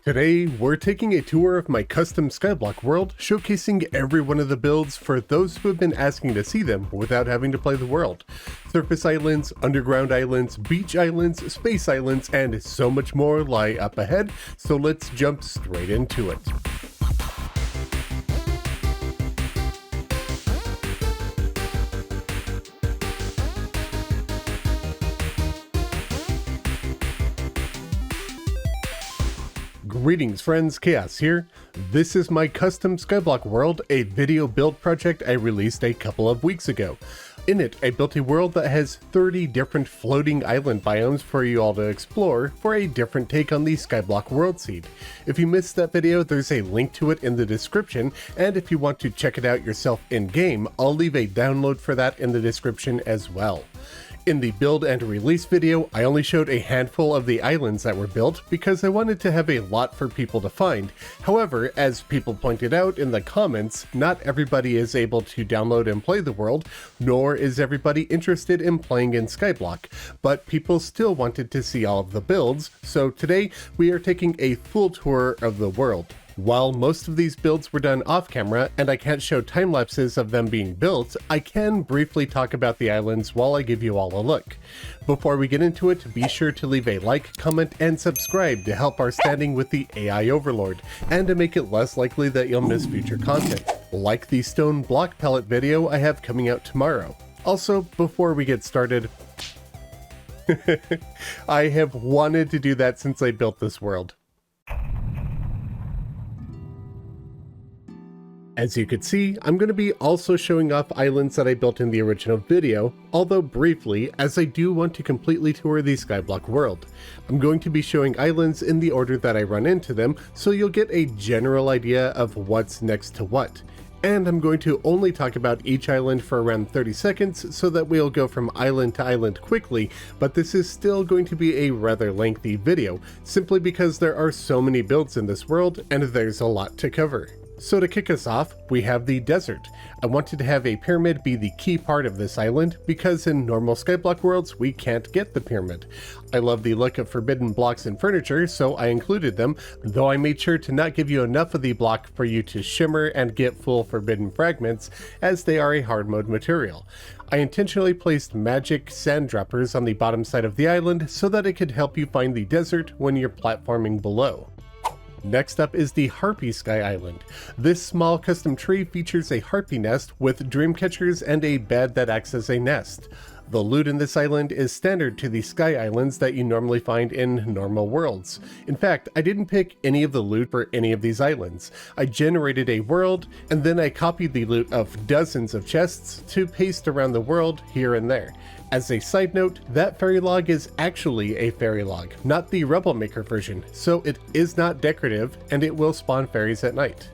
Today, we're taking a tour of my custom Skyblock world, showcasing every one of the builds for those who have been asking to see them without having to play the world. Surface islands, underground islands, beach islands, space islands, and so much more lie up ahead, so let's jump straight into it. Greetings friends, Khaios here. This is my custom Skyblock world, a video build project I released a couple of weeks ago. In it, I built a world that has 30 different floating island biomes for you all to explore for a different take on the Skyblock world seed. If you missed that video, there's a link to it in the description, and if you want to check it out yourself in-game, I'll leave a download for that in the description as well. In the build and release video, I only showed a handful of the islands that were built because I wanted to have a lot for people to find. However, as people pointed out in the comments, not everybody is able to download and play the world, nor is everybody interested in playing in Skyblock, but people still wanted to see all of the builds, so today we are taking a full tour of the world. While most of these builds were done off camera and I can't show time lapses of them being built, I can briefly talk about the islands while I give you all a look. Before we get into it, be sure to leave a like, comment, and subscribe to help our standing with the AI overlord, and to make it less likely that you'll miss future content, like the stone block pellet video I have coming out tomorrow. Also, before we get started, I have wanted to do that since I built this world. As you can see, I'm going to be also showing off islands that I built in the original video, although briefly, as I do want to completely tour the Skyblock world. I'm going to be showing islands in the order that I run into them, so you'll get a general idea of what's next to what. And I'm going to only talk about each island for around 30 seconds so that we'll go from island to island quickly, but this is still going to be a rather lengthy video, simply because there are so many builds in this world and there's a lot to cover. So to kick us off, we have the desert. I wanted to have a pyramid be the key part of this island because in normal Skyblock worlds we can't get the pyramid. I love the look of forbidden blocks and furniture, so I included them, though I made sure to not give you enough of the block for you to shimmer and get full forbidden fragments, as they are a hard mode material. I intentionally placed magic sand droppers on the bottom side of the island so that it could help you find the desert when you're platforming below. Next up is the Harpy Sky Island. This small custom tree features a harpy nest with dream catchers and a bed that acts as a nest. The loot in this island is standard to the Sky Islands that you normally find in normal worlds. In fact, I didn't pick any of the loot for any of these islands. I generated a world, and then I copied the loot of dozens of chests to paste around the world here and there. As a side note, that fairy log is actually a fairy log, not the Rebel Maker version, so it is not decorative and it will spawn fairies at night.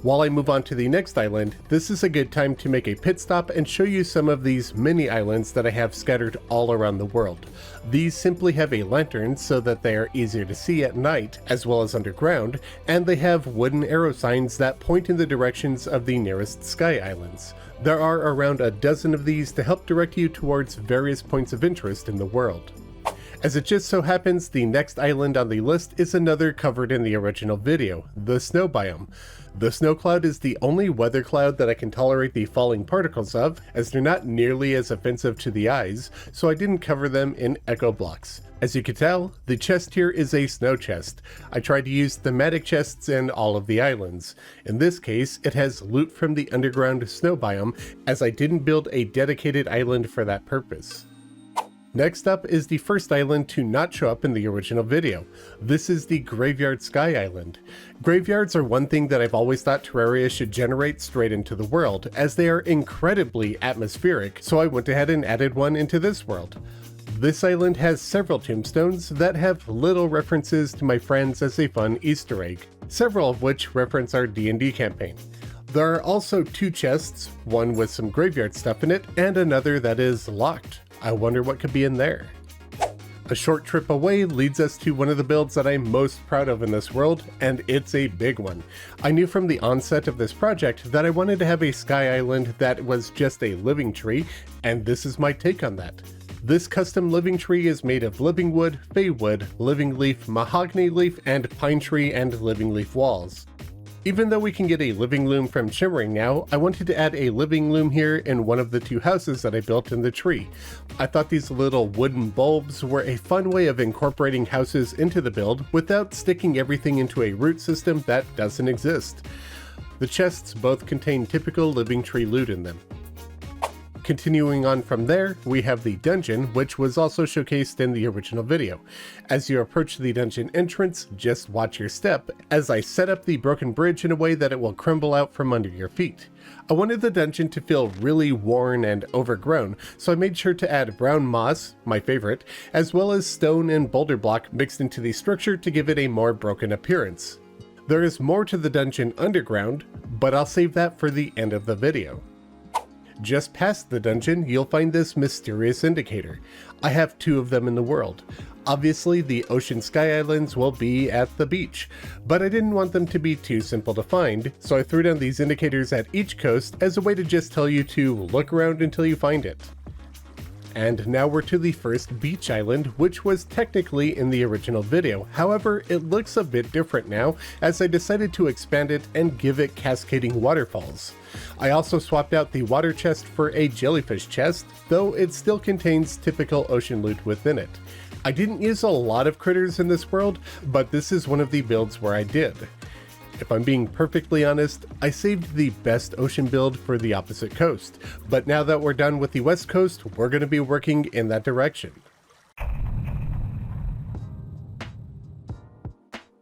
While I move on to the next island, this is a good time to make a pit stop and show you some of these mini islands that I have scattered all around the world. These simply have a lantern so that they are easier to see at night as well as underground, and they have wooden arrow signs that point in the directions of the nearest sky islands. There are around a dozen of these to help direct you towards various points of interest in the world. As it just so happens, the next island on the list is another covered in the original video, the snow biome. The snow cloud is the only weather cloud that I can tolerate the falling particles of, as they're not nearly as offensive to the eyes, so I didn't cover them in echo blocks. As you can tell, the chest here is a snow chest. I tried to use thematic chests in all of the islands. In this case, it has loot from the underground snow biome, as I didn't build a dedicated island for that purpose. Next up is the first island to not show up in the original video. This is the Graveyard Sky Island. Graveyards are one thing that I've always thought Terraria should generate straight into the world, as they are incredibly atmospheric, so I went ahead and added one into this world. This island has several tombstones that have little references to my friends as a fun Easter egg, several of which reference our D&D campaign. There are also two chests, one with some graveyard stuff in it, and another that is locked. I wonder what could be in there. A short trip away leads us to one of the builds that I'm most proud of in this world, and it's a big one. I knew from the onset of this project that I wanted to have a sky island that was just a living tree, and this is my take on that. This custom living tree is made of living wood, fey wood, living leaf, mahogany leaf, and pine tree and living leaf walls. Even though we can get a living loom from Shimmering now, I wanted to add a living loom here in one of the two houses that I built in the tree. I thought these little wooden bulbs were a fun way of incorporating houses into the build without sticking everything into a root system that doesn't exist. The chests both contain typical living tree loot in them. Continuing on from there, we have the dungeon, which was also showcased in the original video. As you approach the dungeon entrance, just watch your step, as I set up the broken bridge in a way that it will crumble out from under your feet. I wanted the dungeon to feel really worn and overgrown, so I made sure to add brown moss, my favorite, as well as stone and boulder block mixed into the structure to give it a more broken appearance. There is more to the dungeon underground, but I'll save that for the end of the video. Just past the dungeon, you'll find this mysterious indicator. I have two of them in the world. Obviously, the ocean sky islands will be at the beach, but I didn't want them to be too simple to find, so I threw down these indicators at each coast as a way to just tell you to look around until you find it. And now we're to the first beach island, which was technically in the original video. However, it looks a bit different now, as I decided to expand it and give it cascading waterfalls. I also swapped out the water chest for a jellyfish chest, though it still contains typical ocean loot within it. I didn't use a lot of critters in this world, but this is one of the builds where I did. If I'm being perfectly honest, I saved the best ocean build for the opposite coast, but now that we're done with the west coast, we're going to be working in that direction.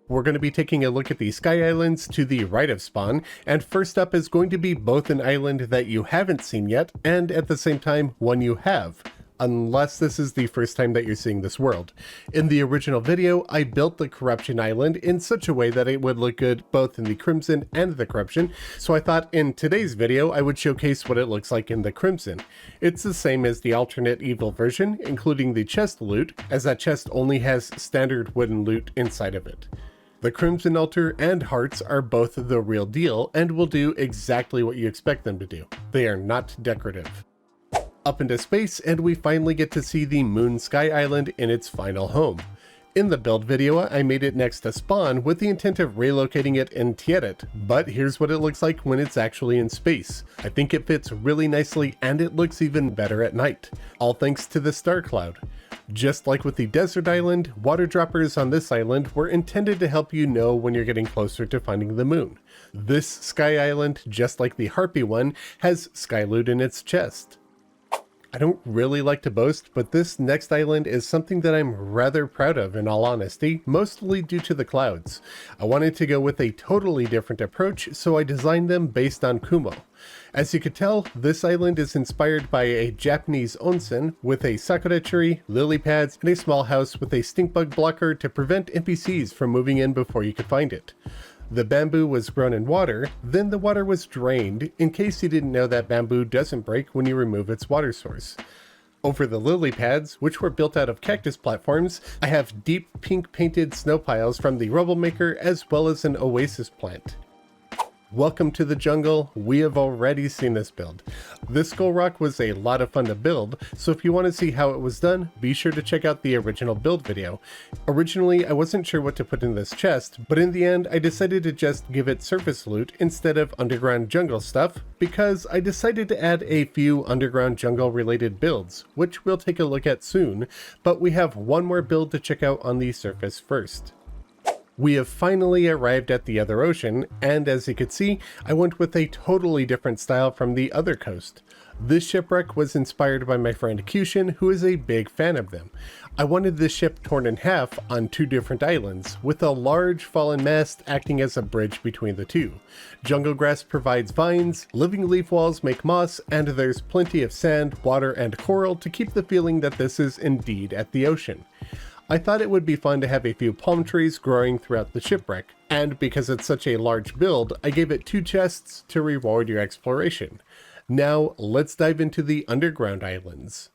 We're going to be taking a look at the Sky Islands to the right of spawn, and first up is going to be both an island that you haven't seen yet, and at the same time, one you have. Unless this is the first time that you're seeing this world. In the original video, I built the Corruption Island in such a way that it would look good both in the Crimson and the Corruption, so I thought in today's video I would showcase what it looks like in the Crimson. It's the same as the alternate evil version, including the chest loot, as that chest only has standard wooden loot inside of it. The Crimson Altar and Hearts are both the real deal and will do exactly what you expect them to do. They are not decorative. Up into space, and we finally get to see the Moon Sky Island in its final home. In the build video, I made it next to spawn with the intent of relocating it in Tierret, but here's what it looks like when it's actually in space. I think it fits really nicely and it looks even better at night, all thanks to the star cloud. Just like with the desert island, water droppers on this island were intended to help you know when you're getting closer to finding the moon. This sky island, just like the Harpy one, has sky loot in its chest. I don't really like to boast, but this next island is something that I'm rather proud of in all honesty, mostly due to the clouds. I wanted to go with a totally different approach, so I designed them based on Kumo. As you could tell, this island is inspired by a Japanese onsen with a sakura tree, lily pads, and a small house with a stink bug blocker to prevent NPCs from moving in before you could find it. The bamboo was grown in water, then the water was drained, in case you didn't know that bamboo doesn't break when you remove its water source. Over the lily pads, which were built out of cactus platforms, I have deep pink painted snow piles from the Rubble Maker as well as an oasis plant. Welcome to the jungle. We have already seen this build. This skull rock was a lot of fun to build, so if you want to see how it was done, be sure to check out the original build video. Originally, I wasn't sure what to put in this chest, but in the end, I decided to just give it surface loot instead of underground jungle stuff, because I decided to add a few underground jungle related builds, which we'll take a look at soon, but we have one more build to check out on the surface first. We have finally arrived at the other ocean, and as you could see, I went with a totally different style from the other coast. This shipwreck was inspired by my friend Kyushin, who is a big fan of them. I wanted this ship torn in half on two different islands, with a large fallen mast acting as a bridge between the two. Jungle grass provides vines, living leaf walls make moss, and there's plenty of sand, water, and coral to keep the feeling that this is indeed at the ocean. I thought it would be fun to have a few palm trees growing throughout the shipwreck, and because it's such a large build, I gave it 2 chests to reward your exploration. Now, let's dive into the underground islands.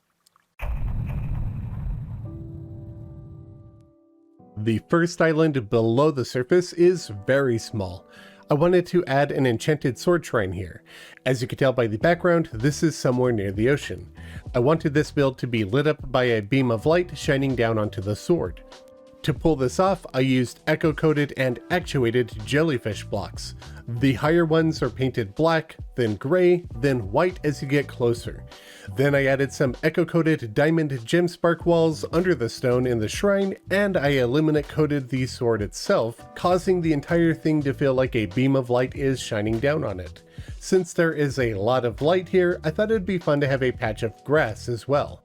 The first island below the surface is very small. I wanted to add an enchanted sword shrine here. As you can tell by the background, this is somewhere near the ocean. I wanted this build to be lit up by a beam of light shining down onto the sword. To pull this off, I used echo-coated and actuated jellyfish blocks. The higher ones are painted black, then gray, then white as you get closer. Then I added some echo-coated diamond gem spark walls under the stone in the shrine, and I illuminate coated the sword itself, causing the entire thing to feel like a beam of light is shining down on it. Since there is a lot of light here, I thought it'd be fun to have a patch of grass as well.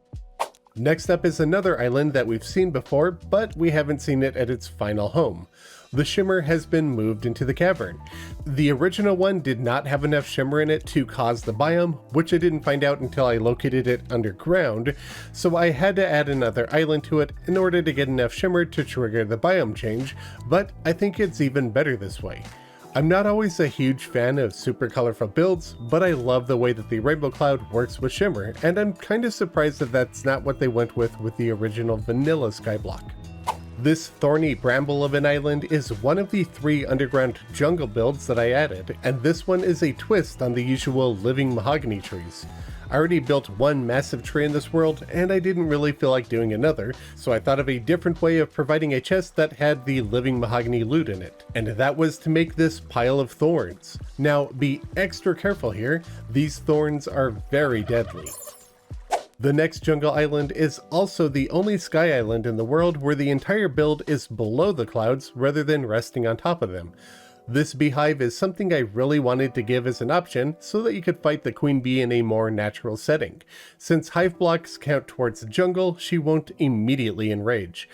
Next up is another island that we've seen before, but we haven't seen it at its final home. The shimmer has been moved into the cavern. The original one did not have enough shimmer in it to cause the biome, which I didn't find out until I located it underground, so I had to add another island to it in order to get enough shimmer to trigger the biome change, but I think it's even better this way. I'm not always a huge fan of super colorful builds, but I love the way that the rainbow cloud works with shimmer, and I'm kind of surprised that that's not what they went with the original vanilla Skyblock. This thorny bramble of an island is one of the 3 underground jungle builds that I added, and this one is a twist on the usual living mahogany trees. I already built one massive tree in this world, and I didn't really feel like doing another, so I thought of a different way of providing a chest that had the living mahogany loot in it, and that was to make this pile of thorns. Now, be extra careful here, these thorns are very deadly. The next jungle island is also the only sky island in the world where the entire build is below the clouds rather than resting on top of them. This beehive is something I really wanted to give as an option so that you could fight the queen bee in a more natural setting. Since hive blocks count towards the jungle, she won't immediately enrage.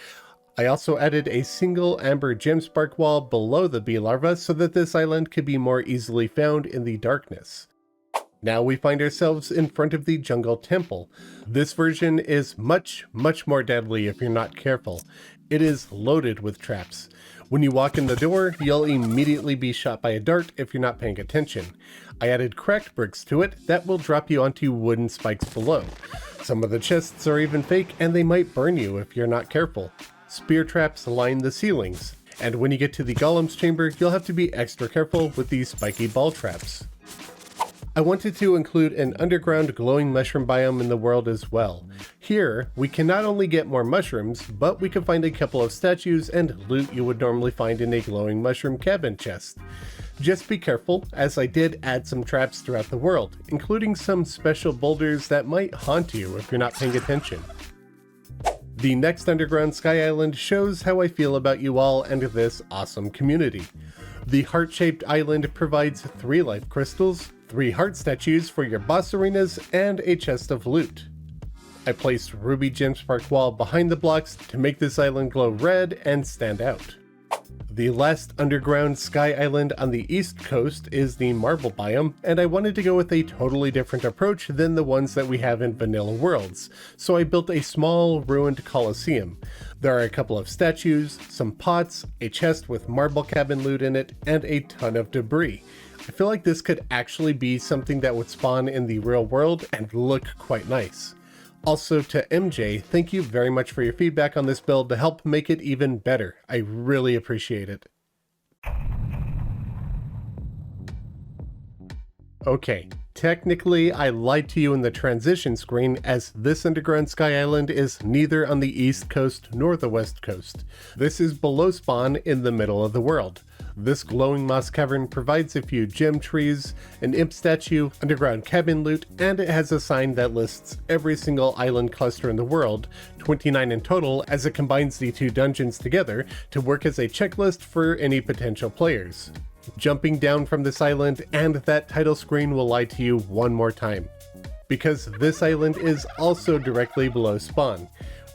I also added a single amber gem spark wall below the bee larva so that this island could be more easily found in the darkness. Now we find ourselves in front of the jungle temple. This version is much more deadly if you're not careful. It is loaded with traps. When you walk in the door, you'll immediately be shot by a dart if you're not paying attention. I added cracked bricks to it that will drop you onto wooden spikes below. Some of the chests are even fake and they might burn you if you're not careful. Spear traps line the ceilings, and when you get to the golem's chamber, you'll have to be extra careful with these spiky ball traps. I wanted to include an underground glowing mushroom biome in the world as well. Here, we can not only get more mushrooms, but we can find a couple of statues and loot you would normally find in a glowing mushroom cabin chest. Just be careful, as I did add some traps throughout the world, including some special boulders that might haunt you if you're not paying attention. The next underground sky island shows how I feel about you all and this awesome community. The heart-shaped island provides 3 life crystals, 3 heart statues for your boss arenas, and a chest of loot. I placed ruby gem spark wall behind the blocks to make this island glow red and stand out. The last underground sky island on the east coast is the marble biome, and I wanted to go with a totally different approach than the ones that we have in vanilla worlds, so I built a small ruined coliseum. There are a couple of statues, some pots, a chest with marble cabin loot in it, and a ton of debris. I feel like this could actually be something that would spawn in the real world and look quite nice. Also to MJ, thank you very much for your feedback on this build to help make it even better. I really appreciate it. Okay, technically I lied to you in the transition screen, as this underground sky island is neither on the east coast nor the west coast. This is below spawn in the middle of the world. This glowing moss cavern provides a few gem trees, an imp statue, underground cabin loot, and it has a sign that lists every single island cluster in the world, 29 in total, as it combines the 2 dungeons together to work as a checklist for any potential players. Jumping down from this island and that title screen will lie to you one more time, because this island is also directly below spawn.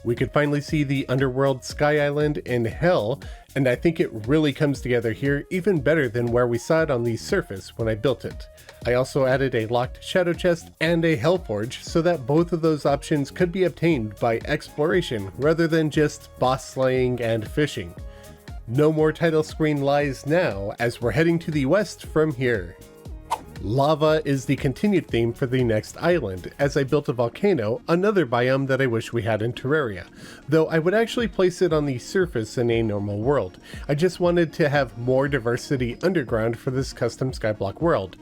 We could finally see the underworld sky island in hell, and I think it really comes together here even better than where we saw it on the surface when I built it. I also added a locked shadow chest and a hell forge so that both of those options could be obtained by exploration rather than just boss slaying and fishing. No more title screen lies now, as we're heading to the west from here. Lava is the continued theme for the next island, as I built a volcano, another biome that I wish we had in Terraria, though I would actually place it on the surface in a normal world. I just wanted to have more diversity underground for this custom Skyblock world.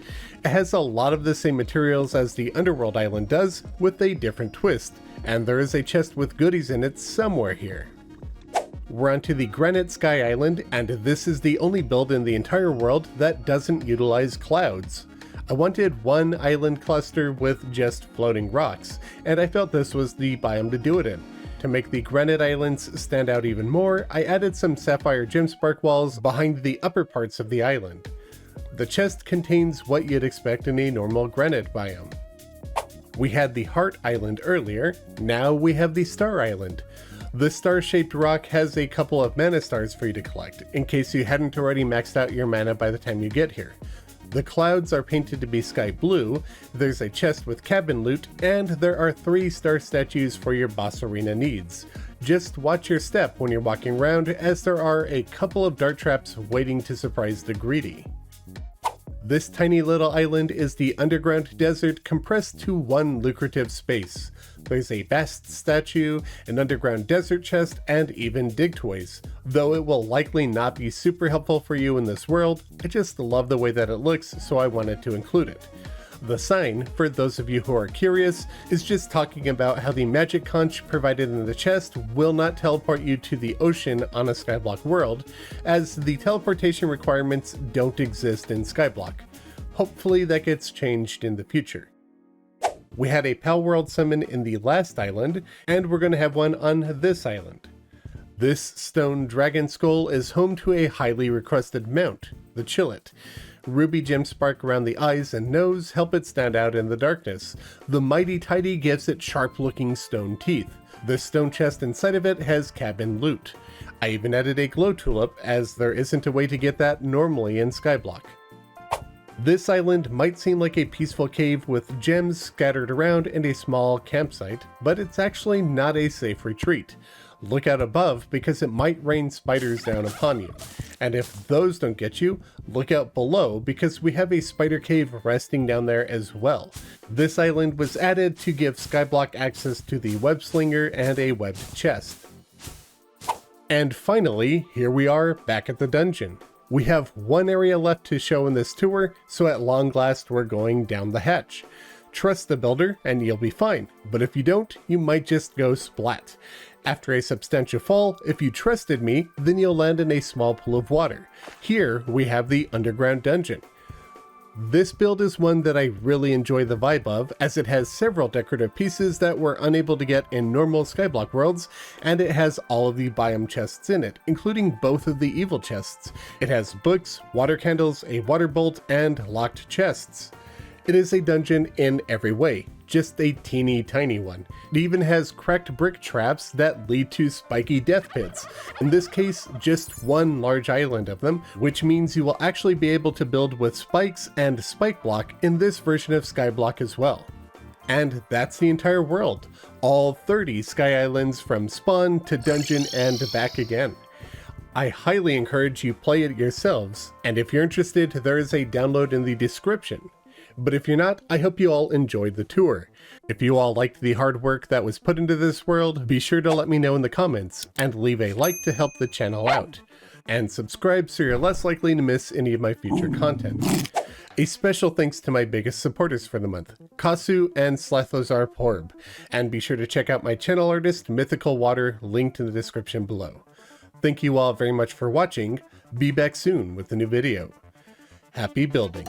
It has a lot of the same materials as the Underworld island does, with a different twist, and there is a chest with goodies in it somewhere here. We're onto the Granite Sky Island, and this is the only build in the entire world that doesn't utilize clouds. I wanted one island cluster with just floating rocks, and I felt this was the biome to do it in. To make the granite islands stand out even more, I added some sapphire gemspark walls behind the upper parts of the island. The chest contains what you'd expect in a normal granite biome. We had the Heart Island earlier, now we have the Star Island. The star-shaped rock has a couple of mana stars for you to collect, in case you hadn't already maxed out your mana by the time you get here. The clouds are painted to be sky blue, there's a chest with cabin loot, and there are 3 star statues for your boss arena needs. Just watch your step when you're walking around, as there are a couple of dart traps waiting to surprise the greedy. This tiny little island is the underground desert compressed to one lucrative space. There's a vast statue, an underground desert chest, and even dig toys. Though it will likely not be super helpful for you in this world, I just love the way that it looks, so I wanted to include it. The sign, for those of you who are curious, is just talking about how the magic conch provided in the chest will not teleport you to the ocean on a Skyblock world, as the teleportation requirements don't exist in Skyblock. Hopefully that gets changed in the future. We had a Pal World summon in the last island, and we're going to have one on this island. This stone dragon skull is home to a highly requested mount, the Chillet. Ruby gemspark around the eyes and nose help it stand out in the darkness. The Mighty Tidy gives it sharp-looking stone teeth. The stone chest inside of it has cabin loot. I even added a glow tulip, as there isn't a way to get that normally in Skyblock. This island might seem like a peaceful cave with gems scattered around and a small campsite, but it's actually not a safe retreat. Look out above, because it might rain spiders down upon you. And if those don't get you, look out below, because we have a spider cave resting down there as well. This island was added to give Skyblock access to the web slinger and a webbed chest. And finally, here we are back at the dungeon. We have one area left to show in this tour, so at long last we're going down the hatch. Trust the builder and you'll be fine, but if you don't, you might just go splat. After a substantial fall, if you trusted me, then you'll land in a small pool of water. Here we have the underground dungeon. This build is one that I really enjoy the vibe of, as it has several decorative pieces that we're unable to get in normal Skyblock worlds, and it has all of the biome chests in it, including both of the evil chests. It has books, water candles, a water bolt, and locked chests. It is a dungeon in every way, just a teeny tiny one. It even has cracked brick traps that lead to spiky death pits. In this case, just one large island of them, which means you will actually be able to build with spikes and spike block in this version of Skyblock as well. And that's the entire world, all 30 sky islands from spawn to dungeon and back again. I highly encourage you play it yourselves, and if you're interested, there is a download in the description. But if you're not, I hope you all enjoyed the tour. If you all liked the hard work that was put into this world, be sure to let me know in the comments, and leave a like to help the channel out. And subscribe so you're less likely to miss any of my future content. A special thanks to my biggest supporters for the month, Kasu and Slathozar Porb, and be sure to check out my channel artist, MythicalWater, linked in the description below. Thank you all very much for watching. Be back soon with a new video. Happy building.